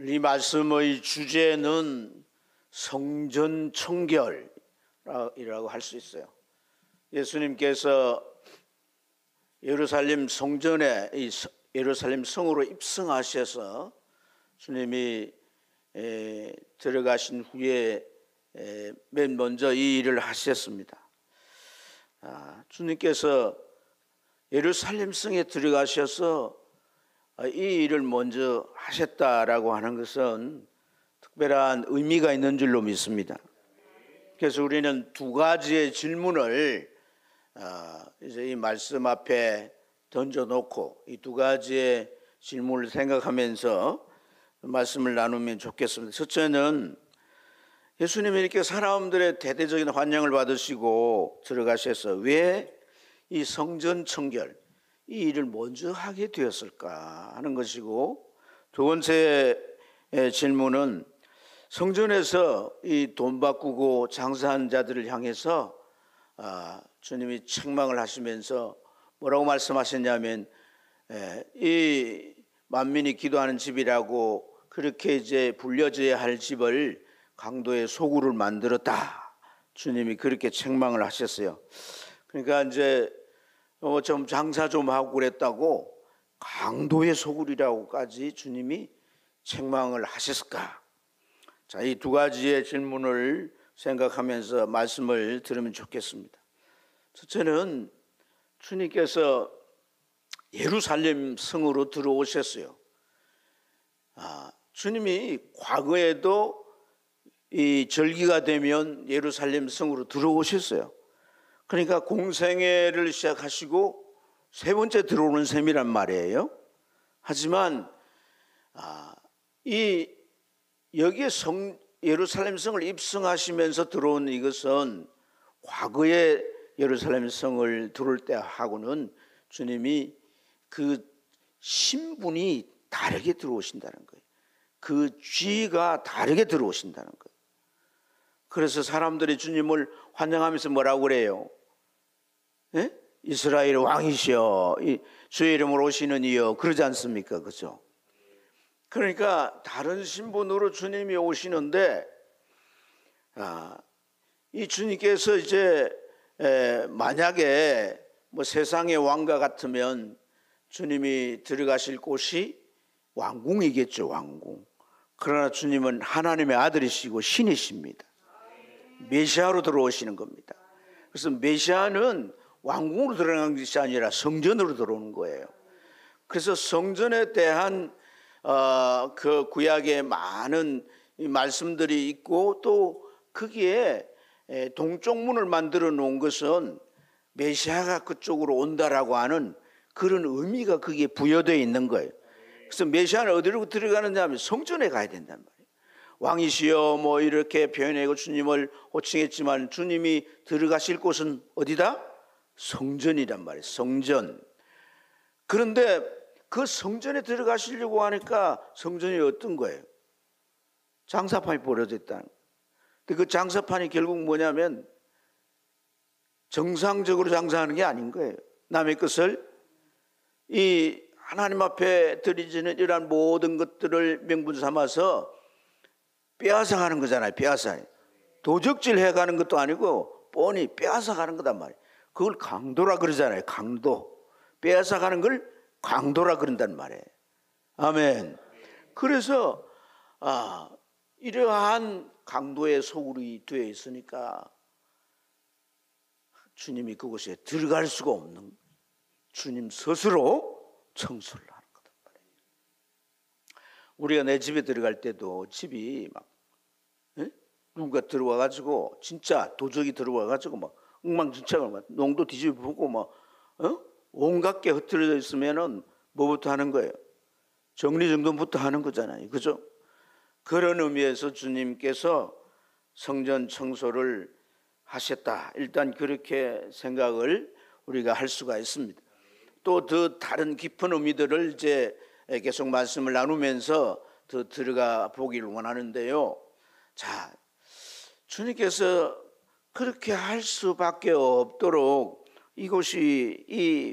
이 말씀의 주제는 성전 청결이라고 할 수 있어요. 예수님께서 예루살렘 성전에 예루살렘 성으로 입성하셔서 주님이 들어가신 후에 맨 먼저 이 일을 하셨습니다. 주님께서 예루살렘 성에 들어가셔서 이 일을 먼저 하셨다라고 하는 것은 특별한 의미가 있는 줄로 믿습니다. 그래서 우리는 두 가지의 질문을 이제 이 말씀 앞에 던져놓고 이 두 가지의 질문을 생각하면서 말씀을 나누면 좋겠습니다. 첫째는 예수님이 이렇게 사람들의 대대적인 환영을 받으시고 들어가셔서 왜 이 성전 청결 이 일을 먼저 하게 되었을까 하는 것이고, 두 번째 질문은 성전에서 이 돈 바꾸고 장사한 자들을 향해서 주님이 책망을 하시면서 뭐라고 말씀하셨냐면 이 만민이 기도하는 집이라고 그렇게 이제 불려져야 할 집을 강도의 소굴을 만들었다. 주님이 그렇게 책망을 하셨어요. 그러니까 이제 좀 장사 좀 하고 그랬다고 강도의 소굴이라고까지 주님이 책망을 하셨을까? 자, 이 두 가지의 질문을 생각하면서 말씀을 들으면 좋겠습니다. 첫째는 주님께서 예루살렘 성으로 들어오셨어요. 주님이 과거에도 이 절기가 되면 예루살렘 성으로 들어오셨어요. 그러니까 공생애를 시작하시고 세 번째 들어오는 셈이란 말이에요. 하지만 여기에 예루살렘 성을 입성하시면서 들어온 이것은 과거에 예루살렘 성을 들어올 때하고는 주님이 그 신분이 다르게 들어오신다는 거예요. 그 쥐가 다르게 들어오신다는 거예요. 그래서 사람들이 주님을 환영하면서 뭐라고 그래요? 이스라엘 왕이시여, 주의 이름으로 오시는 이여, 그러지 않습니까? 그죠? 그러니까 다른 신분으로 주님이 오시는데, 이 주님께서 이제 만약에 뭐 세상의 왕과 같으면 주님이 들어가실 곳이 왕궁이겠죠, 왕궁. 그러나 주님은 하나님의 아들이시고 신이십니다. 메시아로 들어오시는 겁니다. 그래서 메시아는 왕궁으로 들어가는 것이 아니라 성전으로 들어오는 거예요. 그래서 성전에 대한 그 구약의 많은 말씀들이 있고, 또 거기에 동쪽 문을 만들어 놓은 것은 메시아가 그쪽으로 온다라고 하는 그런 의미가 거기에 부여되어 있는 거예요. 그래서 메시아는 어디로 들어가느냐 하면 성전에 가야 된단 말이에요. 왕이시여 뭐 이렇게 표현하고 주님을 호칭했지만 주님이 들어가실 곳은 어디다? 성전이란 말이에요. 성전. 그런데 그 성전에 들어가시려고 하니까 성전이 어떤 거예요? 장사판이 벌어져 있다는 거예요. 근데 그 장사판이 결국 뭐냐면 정상적으로 장사하는 게 아닌 거예요. 남의 것을 이 하나님 앞에 드리지는 이러한 모든 것들을 명분 삼아서 빼앗아가는 거잖아요. 빼앗아. 도적질 해가는 것도 아니고 뻔히 빼앗아가는 거단 말이에요. 그걸 강도라 그러잖아요. 강도. 빼앗아가는 걸 강도라 그런단 말이에요. 아멘. 그래서 이러한 강도의 소굴이 되어 있으니까 주님이 그곳에 들어갈 수가 없는, 주님 스스로 청소를 하는 거단 말이에요. 우리가 내 집에 들어갈 때도 집이 막 누군가 들어와 가지고 진짜 도적이 들어와 가지고 막 엉망진창을 막 농도 뒤집어보고 막 온갖 게 흐트러져 있으면은 뭐부터 하는 거예요? 정리정돈부터 하는 거잖아요. 그죠? 그런 의미에서 주님께서 성전 청소를 하셨다. 일단 그렇게 생각을 우리가 할 수가 있습니다. 또 더 다른 깊은 의미들을 이제 계속 말씀을 나누면서 더 들어가 보기를 원하는데요. 자, 주님께서 그렇게 할 수밖에 없도록 이곳이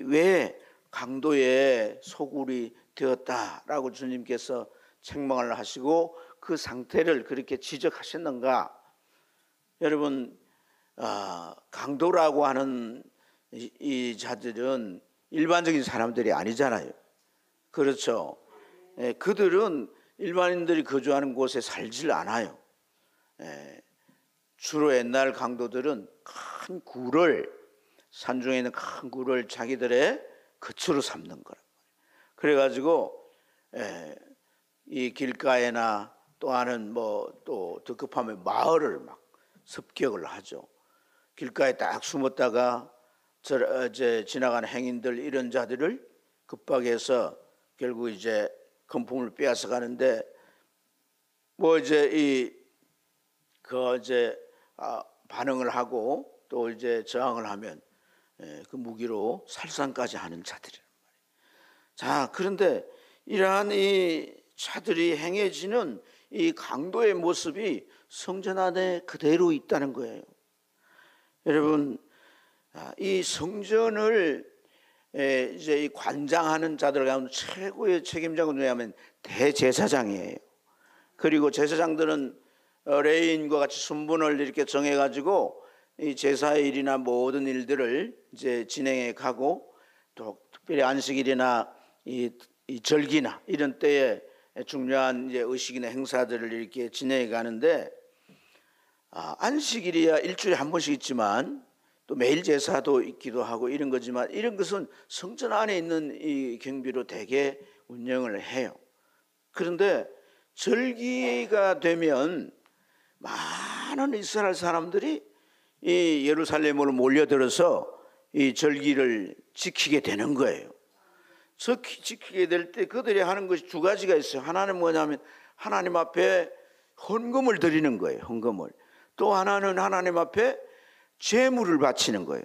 왜 강도의 소굴이 되었다라고 주님께서 책망을 하시고 그 상태를 그렇게 지적하셨는가? 여러분, 강도라고 하는 이 자들은 일반적인 사람들이 아니잖아요. 그렇죠? 그들은 일반인들이 거주하는 곳에 살질 않아요. 주로 옛날 강도들은 큰 굴을, 산중에 있는 큰 굴을 자기들의 거처로 삼는 거란 말이에요. 그래가지고 이 길가에나 또 하는 또 더 급하면 마을을 막 습격을 하죠. 길가에 딱 숨었다가 이제 지나가는 행인들 이런 자들을 급박해서 결국 이제 금품을 빼앗아 가는데 이제 반응을 하고 또 이제 저항을 하면 그 무기로 살상까지 하는 자들이란 말이에요. 자, 그런데 이러한 이 자들이 행해지는 이 강도의 모습이 성전 안에 그대로 있다는 거예요. 여러분, 이 성전을 이제 이 관장하는 자들 가운데 최고의 책임자가 누구냐면 대제사장이에요. 그리고 제사장들은 레위인과 같이 순번을 이렇게 정해가지고 이 제사의 일이나 모든 일들을 이제 진행해 가고, 또 특별히 안식일이나 이 절기나 이런 때에 중요한 이제 의식이나 행사들을 이렇게 진행해 가는데, 안식일이야 일주일에 한 번씩 있지만 또 매일 제사도 있기도 하고 이런 거지만, 이런 것은 성전 안에 있는 이 경비로 대개 운영을 해요. 그런데 절기가 되면 많은 이스라엘 사람들이 이 예루살렘으로 몰려들어서 이 절기를 지키게 되는 거예요. 지키게 될 때 그들이 하는 것이 두 가지가 있어요. 하나는 뭐냐면 하나님 앞에 헌금을 드리는 거예요. 헌금을. 또 하나는 하나님 앞에 제물을 바치는 거예요.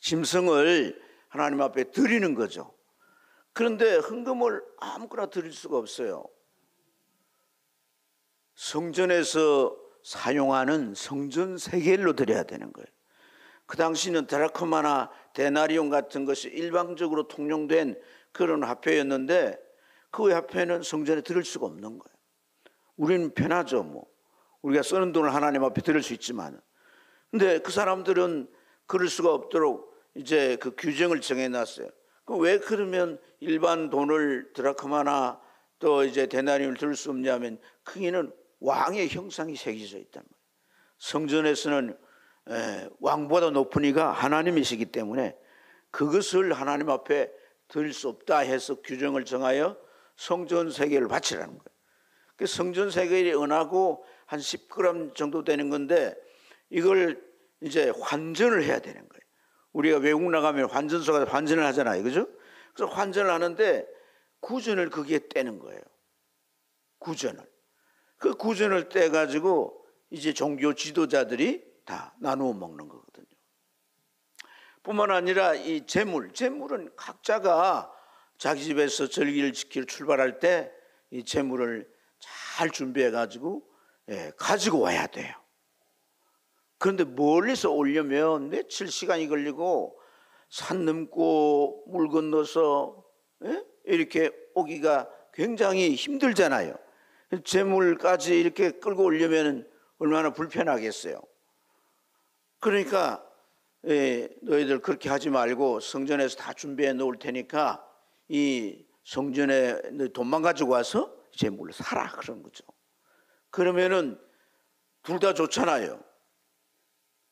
짐승을 하나님 앞에 드리는 거죠. 그런데 헌금을 아무거나 드릴 수가 없어요. 성전에서 사용하는 성전 세겔로 드려야 되는 거예요. 그 당시는 드라크마나 데나리온 같은 것이 일방적으로 통용된 그런 화폐였는데, 그 화폐는 성전에 드릴 수가 없는 거예요. 우리는 편하죠. 우리가 쓰는 돈을 하나님 앞에 드릴 수 있지만, 근데 그 사람들은 그럴 수가 없도록 이제 그 규정을 정해놨어요. 왜 그러면 일반 돈을 드라크마나 또 이제 데나리온을 드릴 수 없냐면, 거기는 왕의 형상이 새겨져 있단 말이에요. 성전에서는 왕보다 높은 이가 하나님이시기 때문에 그것을 하나님 앞에 드릴 수 없다 해서 규정을 정하여 성전 세겔을 바치라는 거예요. 그 성전 세겔이 은하고 한 10g 정도 되는 건데, 이걸 이제 환전을 해야 되는 거예요. 우리가 외국 나가면 환전소 가서 환전을 하잖아요, 그죠? 그래서 환전을 하는데 구전을 거기에 떼는 거예요. 구전을. 그 구전을 떼가지고 이제 종교 지도자들이 다 나누어 먹는 거거든요. 뿐만 아니라 이 재물은 각자가 자기 집에서 절기를 지키러 출발할 때 이 재물을 잘 준비해가지고 가지고 와야 돼요. 그런데 멀리서 오려면 며칠 시간이 걸리고 산 넘고 물 건너서 이렇게 오기가 굉장히 힘들잖아요. 재물까지 이렇게 끌고 오려면 얼마나 불편하겠어요. 그러니까 너희들 그렇게 하지 말고 성전에서 다 준비해 놓을 테니까 이 성전에 돈만 가지고 와서 재물을 사라, 그런 거죠. 그러면은 둘 다 좋잖아요.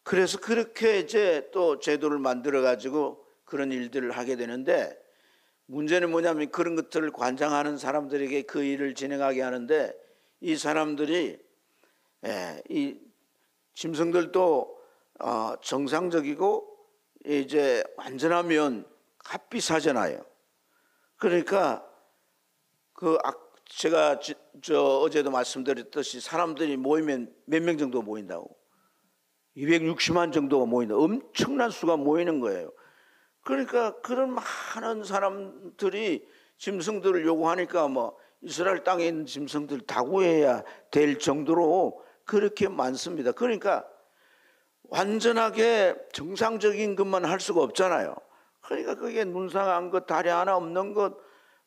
그래서 그렇게 이제 또 제도를 만들어 가지고 그런 일들을 하게 되는데, 문제는 뭐냐면 그런 것들을 관장하는 사람들에게 그 일을 진행하게 하는데, 이 사람들이 이 짐승들도 정상적이고 이제 완전하면 값비 사잖아요. 그러니까 제가 어제도 말씀드렸듯이 사람들이 모이면 몇 명 정도 모인다고? 260만 정도가 모인다. 엄청난 수가 모이는 거예요. 그러니까 그런 많은 사람들이 짐승들을 요구하니까 이스라엘 땅에 있는 짐승들 다 구해야 될 정도로 그렇게 많습니다. 그러니까 완전하게 정상적인 것만 할 수가 없잖아요. 그러니까 그게 눈상한 것, 다리 하나 없는 것,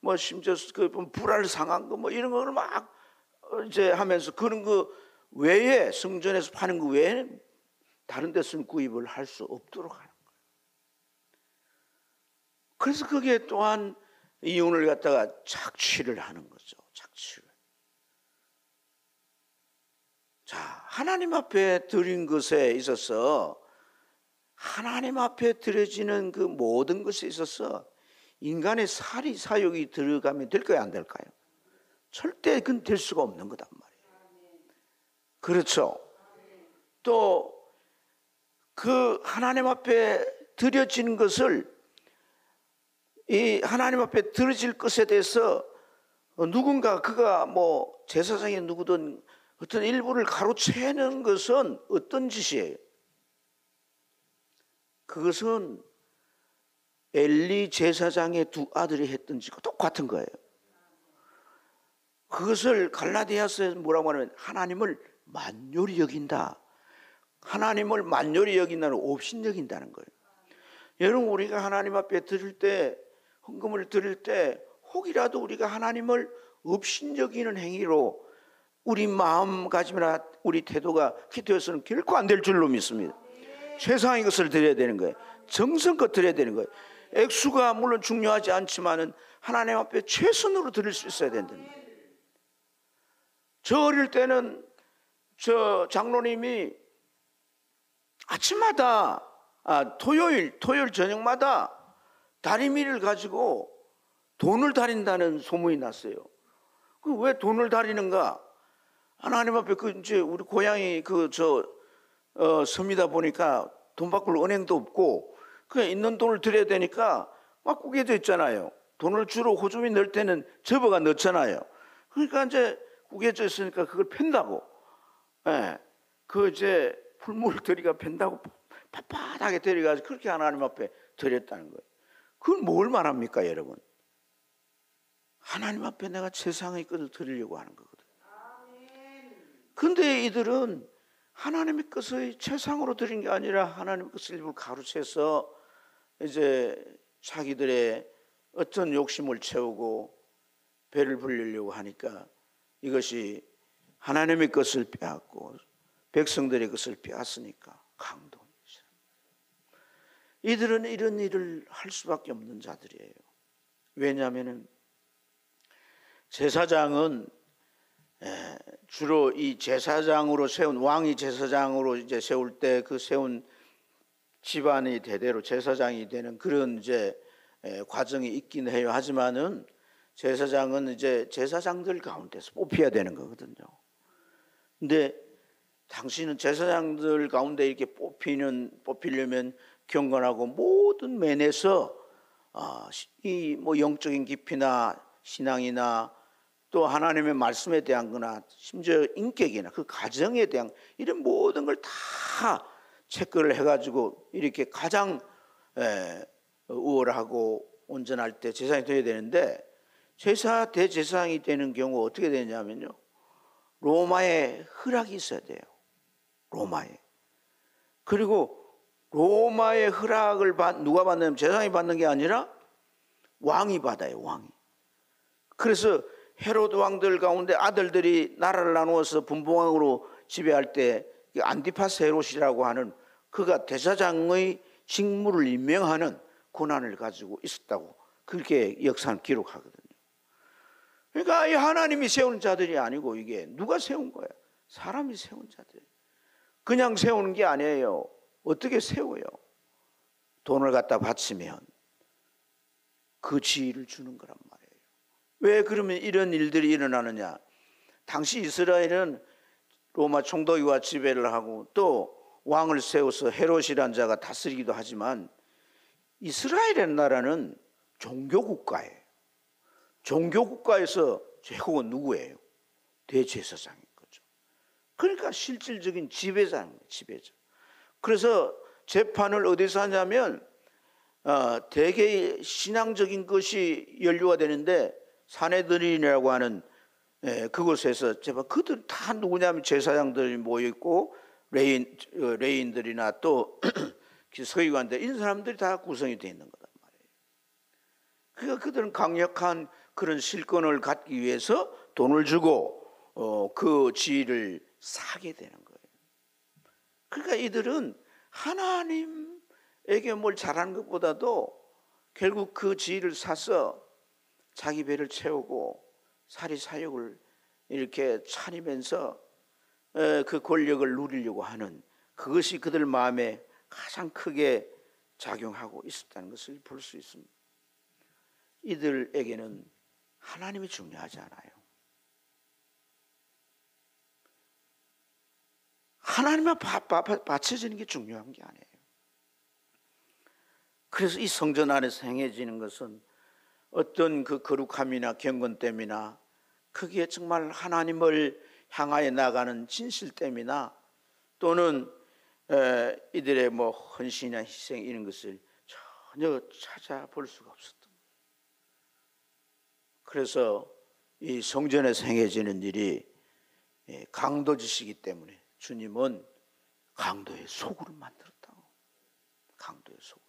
뭐 심지어 그 불알 상한 거 뭐 이런 거를 막 이제 하면서 그런 거 외에 성전에서 파는 거 외에 다른 데서는 구입을 할 수 없도록 하는 거예요. 그래서 그게 또한 이혼을 갖다가 착취를 하는 거죠. 착취를. 자, 하나님 앞에 드린 것에 있어서 하나님 앞에 드려지는 그 모든 것에 있어서 인간의 사리 사욕이 들어가면 될까요, 안 될까요? 절대 그건 될 수가 없는 거단 말이에요. 그렇죠. 또 그 하나님 앞에 드려지는 것을 이 하나님 앞에 드려질 것에 대해서 누군가 그가 뭐 제사장이 누구든 어떤 일부를 가로채는 것은 어떤 짓이에요? 그것은 엘리 제사장의 두 아들이 했던 짓과 똑같은 거예요. 그것을 갈라디아서에서 뭐라고 하냐면 하나님을 만요리 여긴다. 하나님을 만요리 여긴다는 없인 여긴다는 거예요. 여러분, 우리가 하나님 앞에 드릴 때, 헌금을 드릴 때 혹이라도 우리가 하나님을 없인 여기는 행위로 우리 마음가짐이나 우리 태도가 기도해서는 결코 안 될 줄로 믿습니다. 최상의 것을 드려야 되는 거예요. 정성껏 드려야 되는 거예요. 액수가 물론 중요하지 않지만은 하나님 앞에 최선으로 드릴 수 있어야 된다는 거예요. 저 어릴 때는 저 장로님이 아침마다 토요일 저녁마다 다리미를 가지고 돈을 다린다는 소문이 났어요. 그 왜 돈을 다리는가? 하나님 앞에 그 이제 우리 고향이 섬이다 보니까 돈 바꿀 은행도 없고 그냥 있는 돈을 드려야 되니까 막 구겨져 있잖아요. 돈을 주로 호주머니 넣을 때는 접어가 넣잖아요. 그러니까 이제 구겨져 있으니까 그걸 팬다고. 예. 그 이제 풀물 들이가 팬다고 빳빳하게 들여가지고 그렇게 하나님 앞에 드렸다는 거예요. 그건 뭘 말합니까, 여러분? 하나님 앞에 내가 최상의 것을 드리려고 하는 거거든요. 그런데 이들은 하나님의 것을 최상으로 드린 게 아니라 하나님의 것을 일부러 가로채서 이제 자기들의 어떤 욕심을 채우고 배를 불리려고 하니까 이것이 하나님의 것을 빼앗고 백성들의 것을 빼앗으니까 강도입니다. 이들은 이런 일을 할 수밖에 없는 자들이에요. 왜냐하면 제사장은 주로 이 제사장으로 세운 왕이 제사장으로 이제 세울 때 그 세운 집안이 대대로 제사장이 되는 그런 이제 과정이 있긴 해요. 하지만은 제사장은 이제 제사장들 가운데서 뽑혀야 되는 거거든요. 근데 당신은 제사장들 가운데 이렇게 뽑히려면 경건하고 모든 면에서 이 뭐 영적인 깊이나 신앙이나 또 하나님의 말씀에 대한 거나 심지어 인격이나 그 가정에 대한 이런 모든 걸 다 체크를 해가지고 이렇게 가장 우월하고 온전할 때 제사장이 되어야 되는데 대제사장이 되는 경우 어떻게 되냐면요. 로마의 허락이 있어야 돼요. 로마에. 그리고 로마의 허락을 누가 받냐면 제사장이 받는 게 아니라 왕이 받아요. 왕이. 그래서 헤로드 왕들 가운데 아들들이 나라를 나누어서 분봉왕으로 지배할 때 안티파스 헤롯이라고 하는 그가 대제사장의 직무를 임명하는 권한을 가지고 있었다고 그렇게 역사는 기록하거든요. 그러니까 이 하나님이 세운 자들이 아니고 이게 누가 세운 거야? 사람이 세운 자들. 그냥 세우는 게 아니에요. 어떻게 세워요? 돈을 갖다 바치면 그 지위를 주는 거란 말이에요. 왜 그러면 이런 일들이 일어나느냐? 당시 이스라엘은 로마 총독이와 지배를 하고 또 왕을 세워서 헤롯이라는 자가 다스리기도 하지만 이스라엘이라는 나라는 종교국가예요. 종교국가에서 최고가 누구예요? 대제사장인 거죠. 그러니까 실질적인 지배자는 거예요. 지배자. 그래서 재판을 어디서 하냐면 대개 신앙적인 것이 연루가 되는데 사내들인이라고 하는 그곳에서 재판 그들 다 누구냐면 제사장들이 모여있고 레인들이나 또 서기관들 이런 사람들이 다 구성이 되어 있는 거단 말이에요. 그러니까 그들은 강력한 그런 실권을 갖기 위해서 돈을 주고 그 지위를 사게 되는 거예요. 그러니까 이들은 하나님에게 뭘 잘하는 것보다도 결국 그 지위를 사서 자기 배를 채우고 사리사욕을 이렇게 차리면서 그 권력을 누리려고 하는 그것이 그들 마음에 가장 크게 작용하고 있었다는 것을 볼 수 있습니다. 이들에게는 하나님이 중요하지 않아요. 하나님만 바쳐지는 게 중요한 게 아니에요. 그래서 이 성전 안에서 행해지는 것은 어떤 그 거룩함이나 경건됨이나 그게 정말 하나님을 향하여 나가는 진실됨이나 또는 이들의 뭐 헌신이나 희생 이런 것을 전혀 찾아볼 수가 없었던 거예요. 그래서 이 성전에서 행해지는 일이 강도짓이기 때문에 주님은 강도의 소굴을 만들었다고. 강도의 소굴.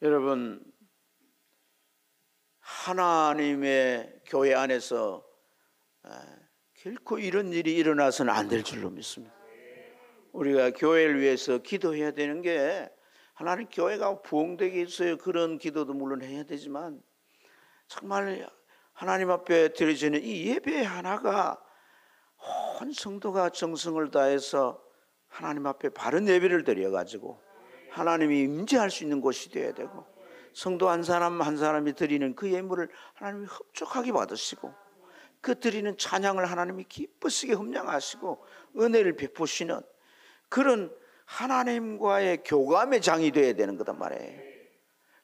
여러분, 하나님의 교회 안에서 결코 이런 일이 일어나서는 안 될 줄로 믿습니다. 우리가 교회를 위해서 기도해야 되는 게 하나님 교회가 부흥되게 해서 그런 기도도 물론 해야 되지만 정말 하나님 앞에 드려지는 이 예배 하나가 온 성도가 정성을 다해서 하나님 앞에 바른 예배를 드려가지고 하나님이 임재할 수 있는 곳이 되어야 되고 성도 한 사람 한 사람이 드리는 그 예물을 하나님이 흡족하게 받으시고 그 드리는 찬양을 하나님이 기쁘시게 흠양하시고 은혜를 베푸시는 그런 하나님과의 교감의 장이 되어야 되는 거단 말이에요.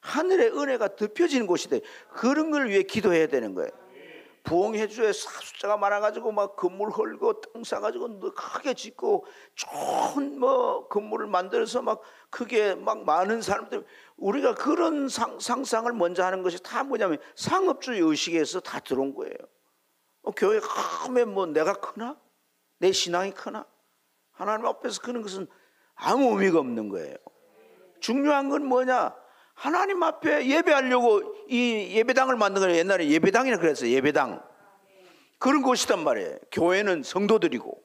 하늘의 은혜가 덮여지는 곳이 돼. 그런 걸 위해 기도해야 되는 거예요. 부흥회주에 숫자가 많아가지고 막 건물 헐고 땅 사가지고 크게 짓고 좋은 뭐 건물을 만들어서 막 크게 막 많은 사람들 우리가 그런 상상을 먼저 하는 것이 다 뭐냐면 상업주의 의식에서 다 들어온 거예요. 교회가 크면 뭐 내가 크나? 내 신앙이 크나? 하나님 앞에서 그런 것은 아무 의미가 없는 거예요. 중요한 건 뭐냐? 하나님 앞에 예배하려고 이 예배당을 만든 거예요. 옛날에 예배당이라 그랬어요. 예배당. 그런 곳이단 말이에요. 교회는 성도들이고.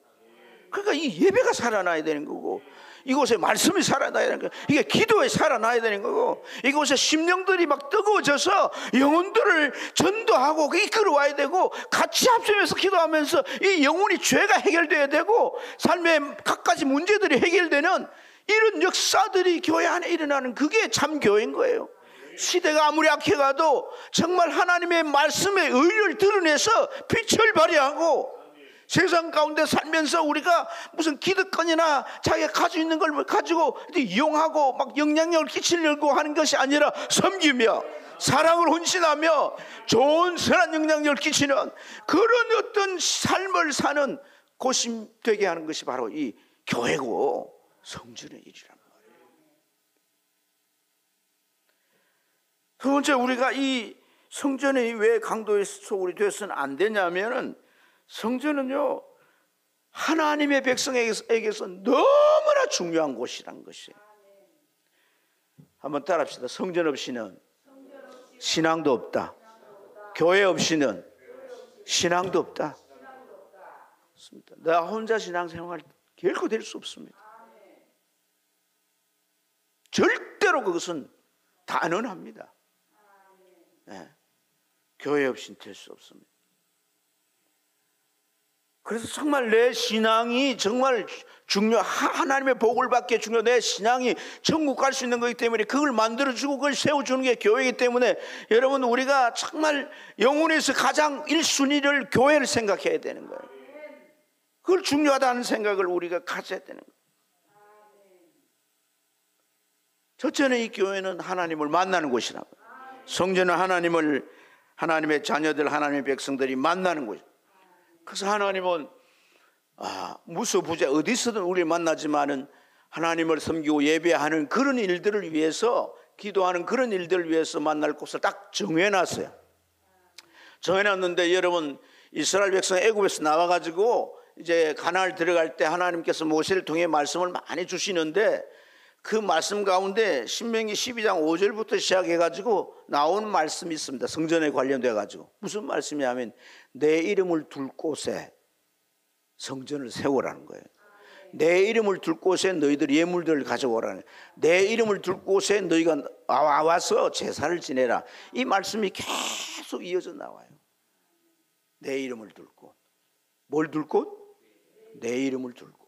그러니까 이 예배가 살아나야 되는 거고 이곳에 말씀이 살아나야 되는 거고 이게 기도에 살아나야 되는 거고 이곳에 심령들이 막 뜨거워져서 영혼들을 전도하고 이끌어와야 되고 같이 합심해서 기도하면서 이 영혼이 죄가 해결돼야 되고 삶의 갖가지 문제들이 해결되는 이런 역사들이 교회 안에 일어나는 그게 참 교회인 거예요. 시대가 아무리 악해가도 정말 하나님의 말씀의 의를 드러내서 빛을 발휘하고 세상 가운데 살면서 우리가 무슨 기득권이나 자기가 가지고 있는 걸 가지고 이용하고 막 영향력을 끼치려고 하는 것이 아니라 섬기며 사랑을 헌신하며 좋은 선한 영향력을 끼치는 그런 어떤 삶을 사는 곳이 되게 하는 것이 바로 이 교회고 성전의 일이란 말이에요. 두 번째 우리가 이 성전이 왜 강도의 소굴이 되어서는 안 되냐면은 성전은요 하나님의 백성에게서 너무나 중요한 곳이란 것이에요. 한번 따라합시다. 성전 없이는 신앙도 없다. 교회 없이는 신앙도 없다. 나 혼자 신앙생활 결코 될 수 없습니다. 절대로 그것은 단언합니다. 네. 교회 없이는 될 수 없습니다. 그래서 정말 내 신앙이 정말 하나님의 복을 받기에 중요해. 내 신앙이 천국 갈 수 있는 거기 때문에 그걸 만들어주고 그걸 세워주는 게 교회이기 때문에 여러분 우리가 정말 영혼에서 가장 1순위를 교회를 생각해야 되는 거예요. 그걸 중요하다는 생각을 우리가 가져야 되는 거예요. 첫째는 이 교회는 하나님을 만나는 곳이라고. 성전은 하나님의 자녀들, 하나님의 백성들이 만나는 곳이에요. 그래서 하나님은 무소부재 어디서든 우리를 만나지만은 하나님을 섬기고 예배하는 그런 일들을 위해서 기도하는 그런 일들을 위해서 만날 곳을 딱 정해놨어요. 정해놨는데 여러분 이스라엘 백성 애굽에서 나와가지고 이제 가나안을 들어갈 때 하나님께서 모세를 통해 말씀을 많이 주시는데 그 말씀 가운데 신명기 12장 5절부터 시작해가지고 나오는 말씀이 있습니다. 성전에 관련돼가지고 무슨 말씀이냐면 내 이름을 둘 곳에 성전을 세우라는 거예요. 내 이름을 둘 곳에 너희들 예물들을 가져오라는 거예요. 내 이름을 둘 곳에 너희가 와서 제사를 지내라. 이 말씀이 계속 이어져 나와요. 내 이름을 둘 곳. 뭘 둘 곳? 내 이름을 둘 곳.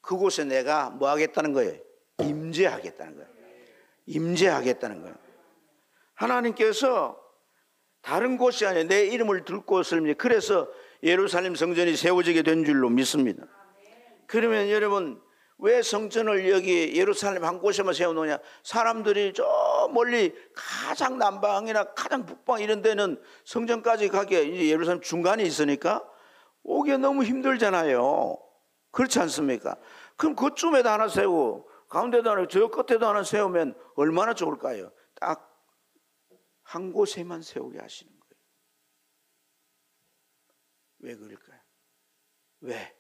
그곳에 내가 뭐 하겠다는 거예요? 임재하겠다는 거예요. 임재하겠다는 거예요. 하나님께서 다른 곳이 아니라 내 이름을 둘 곳을, 그래서 예루살렘 성전이 세워지게 된 줄로 믿습니다. 그러면 여러분, 왜 성전을 여기 예루살렘 한 곳에만 세워놓냐? 사람들이 저 멀리 가장 남방이나 가장 북방 이런 데는 성전까지 가기에 이제 예루살렘 중간에 있으니까 오기가 너무 힘들잖아요. 그렇지 않습니까? 그럼 그쯤에도 하나 세우고 가운데도 하나, 저 끝에도 하나 세우면 얼마나 좋을까요? 딱 한 곳에만 세우게 하시는 거예요. 왜 그럴까요? 왜?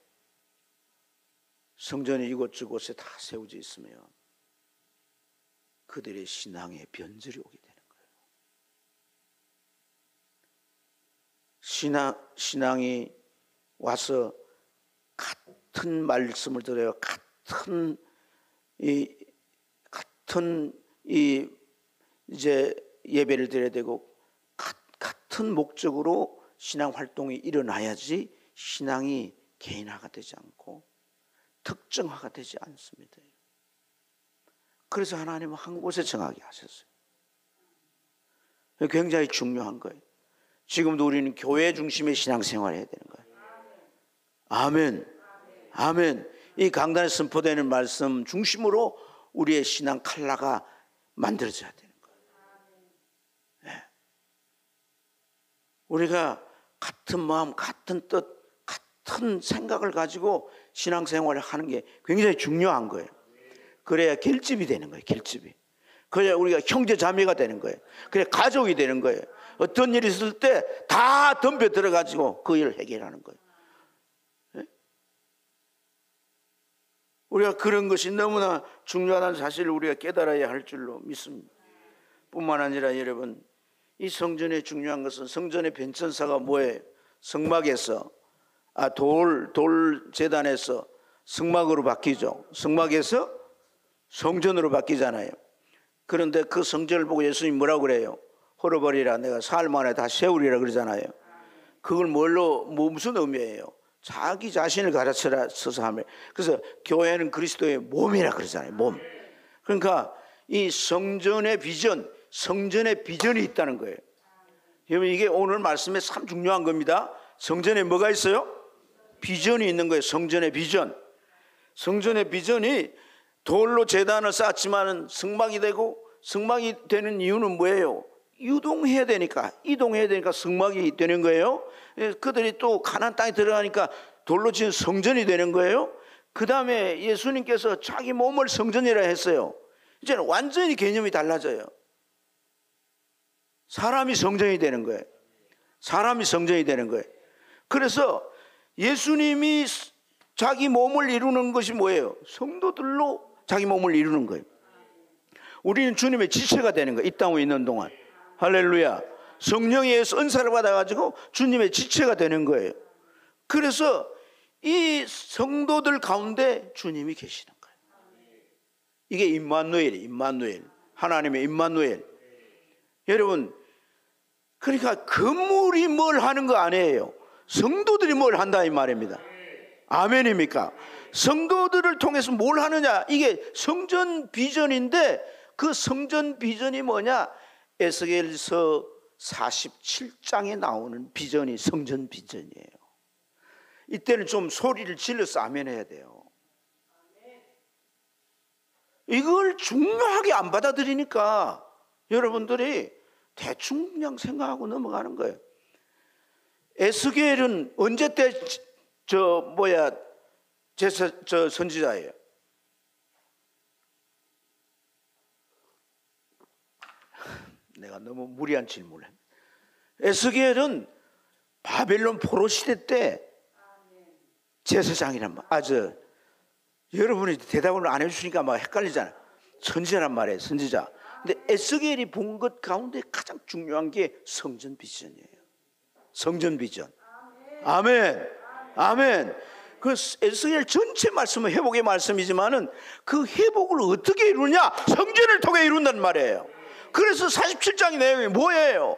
성전이 이곳저곳에 다 세워져 있으면 그들의 신앙에 변절이 오게 되는 거예요. 신앙이 와서 같은 말씀을 들어요. 같은 이제 예배를 드려야 되고 같은 목적으로 신앙 활동이 일어나야지 신앙이 개인화가 되지 않고 특정화가 되지 않습니다. 그래서 하나님은 한 곳에 정하게 하셨어요. 굉장히 중요한 거예요. 지금도 우리는 교회 중심의 신앙생활을 해야 되는 거예요. 아멘. 아멘. 이 강단에 선포되는 말씀 중심으로 우리의 신앙 칼라가 만들어져야 되는 거예요. 네. 우리가 같은 마음, 같은 뜻, 같은 생각을 가지고 신앙생활을 하는 게 굉장히 중요한 거예요. 그래야 결집이 되는 거예요. 결집이. 그래야 우리가 형제 자매가 되는 거예요. 그래야 가족이 되는 거예요. 어떤 일이 있을 때 다 덤벼 들어가지고 그 일을 해결하는 거예요. 네? 우리가 그런 것이 너무나 중요하다는 사실을 우리가 깨달아야 할 줄로 믿습니다. 뿐만 아니라 여러분, 이 성전의 중요한 것은 성전의 변천사가 뭐예요? 성막에서 돌 제단에서 성막으로 바뀌죠. 성막에서 성전으로 바뀌잖아요. 그런데 그 성전을 보고 예수님이 뭐라고 그래요? 헐어버리라, 내가 사흘 만에 다 세우리라 그러잖아요. 그걸 무슨 의미예요? 자기 자신을 가르쳐서 하면. 그래서 교회는 그리스도의 몸이라 그러잖아요. 몸. 그러니까 이 성전의 비전, 성전의 비전이 있다는 거예요. 여러분, 이게 오늘 말씀에 참 중요한 겁니다. 성전에 뭐가 있어요? 비전이 있는 거예요. 성전의 비전. 성전의 비전이 돌로 제단을 쌓았지만은 성막이 되고, 성막이 되는 이유는 뭐예요? 이동해야 되니까 성막이 되는 거예요. 그들이 또 가나안 땅에 들어가니까 돌로 지은 성전이 되는 거예요. 그 다음에 예수님께서 자기 몸을 성전이라 했어요. 이제는 완전히 개념이 달라져요. 사람이 성전이 되는 거예요. 사람이 성전이 되는 거예요. 그래서 예수님이 자기 몸을 이루는 것이 뭐예요? 성도들로 자기 몸을 이루는 거예요. 우리는 주님의 지체가 되는 거예요. 이 땅에 있는 동안. 할렐루야. 성령에 의해서 은사를 받아가지고 주님의 지체가 되는 거예요. 그래서 이 성도들 가운데 주님이 계시는 거예요. 이게 임마누엘이에요. 임마누엘. 하나님의 임마누엘. 여러분, 그러니까 건물이 뭘 하는 거 아니에요. 성도들이 뭘 한다 이 말입니다. 아멘입니까? 성도들을 통해서 뭘 하느냐, 이게 성전 비전인데, 그 성전 비전이 뭐냐? 에스겔서 47장에 나오는 비전이 성전 비전이에요. 이때는 좀 소리를 질러서 아멘 해야 돼요. 이걸 중요하게 안 받아들이니까 여러분들이 대충 그냥 생각하고 넘어가는 거예요. 에스겔은 언제 때 선지자예요? 내가 너무 무리한 질문을 했네. 에스겔은 바벨론 포로 시대 때 제사장이란 말, 여러분이 대답을 안 해주시니까 막 헷갈리잖아요. 선지자란 말이에요, 선지자. 근데 에스겔이 본 것 가운데 가장 중요한 게 성전 비전이에요. 성전 비전. 아멘. 아멘. 그 에스겔 전체 말씀은 회복의 말씀이지만은 그 회복을 어떻게 이루냐? 성전을 통해 이룬다는 말이에요. 그래서 47장의 내용이 뭐예요?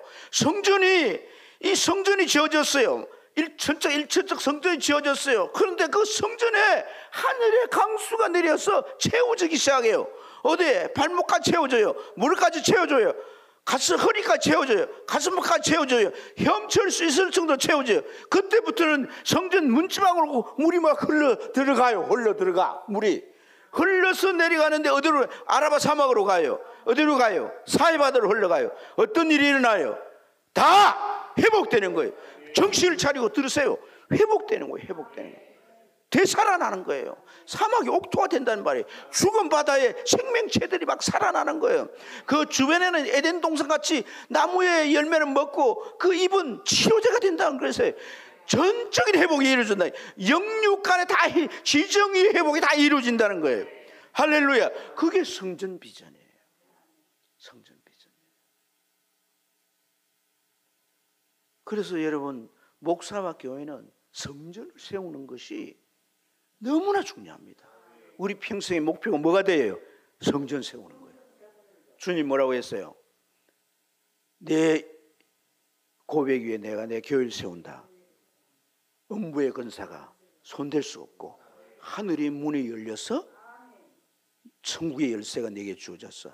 이 성전이 지어졌어요. 일천적 성전이 지어졌어요. 그런데 그 성전에 하늘의 강수가 내려서 채워지기 시작해요. 어디에? 발목까지 채워져요. 무릎까지 채워져요. 가슴, 허리까지 채워져요. 가슴까지 채워져요. 헤엄칠 수 있을 정도로 채워져요. 그때부터는 성전 문지방으로 물이 막 흘러 들어가. 물이 흘러서 내려가는데 어디로? 아라바 사막으로 가요. 어디로 가요? 사해바다로 흘러가요. 어떤 일이 일어나요? 다 회복되는 거예요. 정신을 차리고 들으세요. 회복되는 거예요. 회복되는 거예요. 되살아나는 거예요. 사막이 옥토가 된다는 말이에요. 죽은 바다에 생명체들이 막 살아나는 거예요. 그 주변에는 에덴 동산같이 나무의 열매를 먹고 그 잎은 치료제가 된다는 거예요. 전적인 회복이 이루어진다. 영육 간에 다 지정의 회복이 다 이루어진다는 거예요. 할렐루야. 그게 성전 비전이에요. 성전 비전. 그래서 여러분, 목사와 교회는 성전을 세우는 것이 너무나 중요합니다. 우리 평생의 목표가 뭐가 돼요? 성전 세우는 거예요. 주님 뭐라고 했어요? 내 고백 위에 내가 내 교회를 세운다. 음부의 권사가 손댈 수 없고 하늘의 문이 열려서 천국의 열쇠가 내게 주어졌어.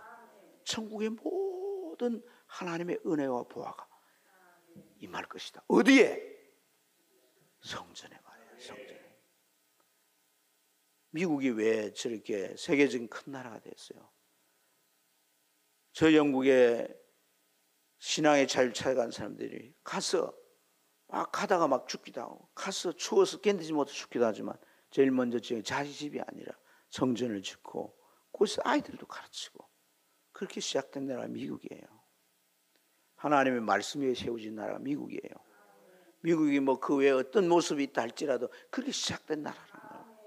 천국의 모든 하나님의 은혜와 보화가 임할 것이다. 어디에? 성전에 말이에요. 성전에. 미국이 왜 저렇게 세계적인 큰 나라가 됐어요? 저 영국에 신앙의 자유를 찾아간 사람들이 가서 막 가다가 막 죽기도 하고, 가서 추워서 견디지 못해 죽기도 하지만 제일 먼저 지은 자기 집이 아니라 성전을 짓고 거기서 아이들도 가르치고, 그렇게 시작된 나라가 미국이에요. 하나님의 말씀 위에 세워진 나라가 미국이에요. 미국이 뭐 그 외에 어떤 모습이 있다 할지라도 그렇게 시작된 나라라는 거예요.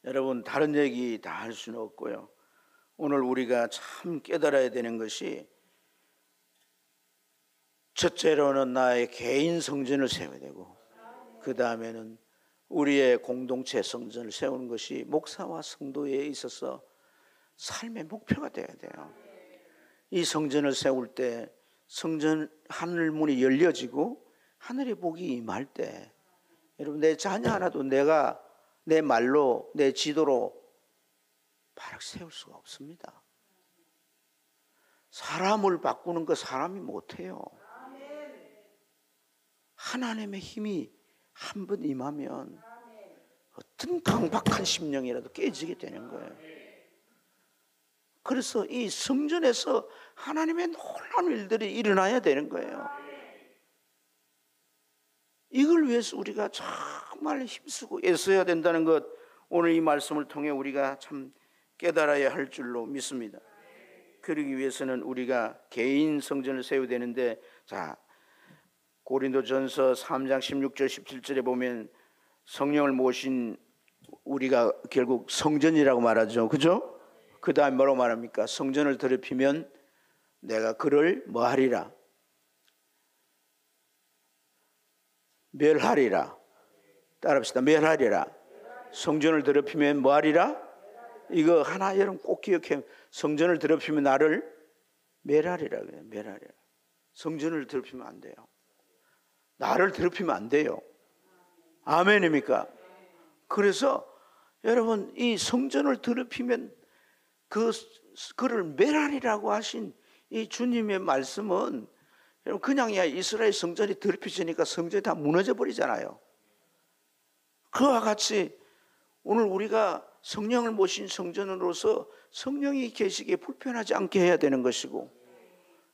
여러분, 다른 얘기 다 할 수는 없고요. 오늘 우리가 참 깨달아야 되는 것이, 첫째로는 나의 개인 성전을 세워야 되고, 그 다음에는 우리의 공동체 성전을 세우는 것이 목사와 성도에 있어서 삶의 목표가 되어야 돼요. 이 성전을 세울 때 성전 하늘 문이 열려지고 하늘의 복이 임할 때, 여러분, 내 자녀 하나도 내가 내 말로 내 지도로 바로 세울 수가 없습니다. 사람을 바꾸는 거 사람이 못해요. 하나님의 힘이 한 번 임하면 어떤 강박한 심령이라도 깨지게 되는 거예요. 그래서 이 성전에서 하나님의 놀라운 일들이 일어나야 되는 거예요. 이걸 위해서 우리가 정말 힘쓰고 애써야 된다는 것, 오늘 이 말씀을 통해 우리가 참 깨달아야 할 줄로 믿습니다. 그러기 위해서는 우리가 개인 성전을 세워야 되는데, 자, 고린도전서 3장 16절 17절에 보면 성령을 모신 우리가 결국 성전이라고 말하죠. 그죠? 그 다음에 뭐라고 말합니까? 성전을 더럽히면 내가 그를 뭐 하리라? 멸하리라. 따라합시다. 멸하리라. 성전을 더럽히면 뭐 하리라? 이거 하나 여러분 꼭 기억해요. 성전을 더럽히면 나를 멸하리라. 그래요. 멸하리라. 성전을 더럽히면 안 돼요. 나를 더럽히면 안 돼요. 아멘입니까? 그래서 여러분, 이 성전을 더럽히면 그를 멸하리라고 하신 이 주님의 말씀은, 여러분, 그냥 이스라엘 성전이 더럽혀지니까 성전이 다 무너져 버리잖아요. 그와 같이 오늘 우리가 성령을 모신 성전으로서 성령이 계시기에 불편하지 않게 해야 되는 것이고,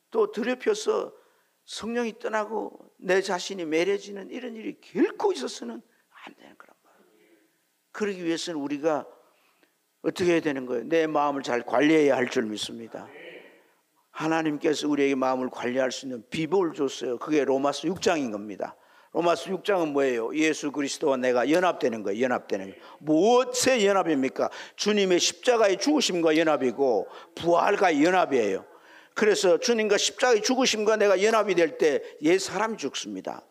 또 더럽혀서 성령이 떠나고 내 자신이 매려지는 이런 일이 결코 있어서는 안 되는 거란 말이에요. 그러기 위해서는 우리가 어떻게 해야 되는 거예요? 내 마음을 잘 관리해야 할 줄 믿습니다. 하나님께서 우리에게 마음을 관리할 수 있는 비법을 줬어요. 그게 로마서 6장인 겁니다. 로마서 6장은 뭐예요? 예수 그리스도와 내가 연합되는 거예요. 연합되는 거예요. 무엇의 연합입니까? 주님의 십자가의 죽으심과 연합이고 부활과 연합이에요. 그래서 주님과 십자가의 죽으심과 내가 연합이 될 때 옛 사람이 죽습니다.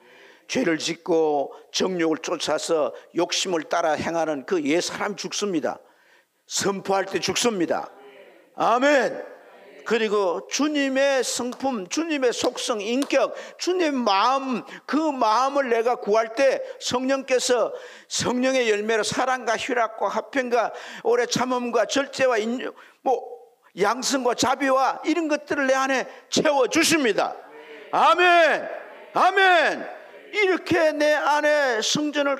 죄를 짓고 정욕을 쫓아서 욕심을 따라 행하는 그 옛 사람이 죽습니다. 선포할 때 죽습니다. 아멘. 그리고 주님의 성품, 주님의 속성, 인격, 주님의 마음, 그 마음을 내가 구할 때 성령께서 성령의 열매로 사랑과 희락과 화평과 오래 참음과 절제와 양성과 자비와 이런 것들을 내 안에 채워주십니다. 아멘. 아멘. 이렇게 내 안에 성전을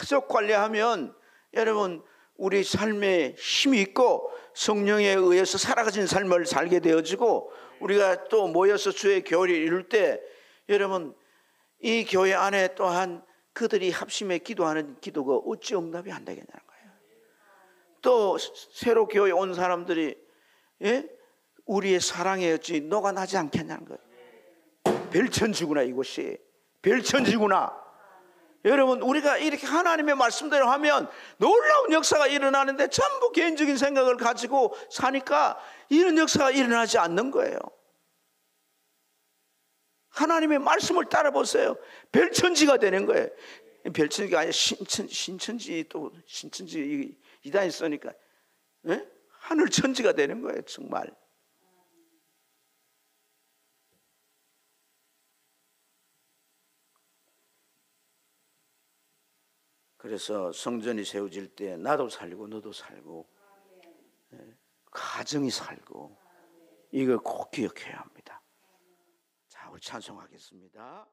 계속 관리하면 여러분 우리 삶에 힘이 있고 성령에 의해서 살아가신 삶을 살게 되어지고 우리가 또 모여서 주의 교회를 이룰 때 여러분 이 교회 안에 또한 그들이 합심해 기도하는 기도가 어찌 응답이 안 되겠냐는 거예요. 또 새로 교회에 온 사람들이 우리의 사랑에 어찌 녹아나지 않겠냐는 거예요. 별천지구나. 이곳이 별천지구나. 여러분 우리가 이렇게 하나님의 말씀대로 하면 놀라운 역사가 일어나는데 전부 개인적인 생각을 가지고 사니까 이런 역사가 일어나지 않는 거예요. 하나님의 말씀을 따라 보세요. 별천지가 되는 거예요. 별천지가 아니라 신천지 또 신천지 이단이 쓰니까 하늘천지가 되는 거예요. 정말. 그래서 성전이 세워질 때 나도 살고 너도 살고 가정이 살고 이걸 꼭 기억해야 합니다. 자, 우리 찬송하겠습니다.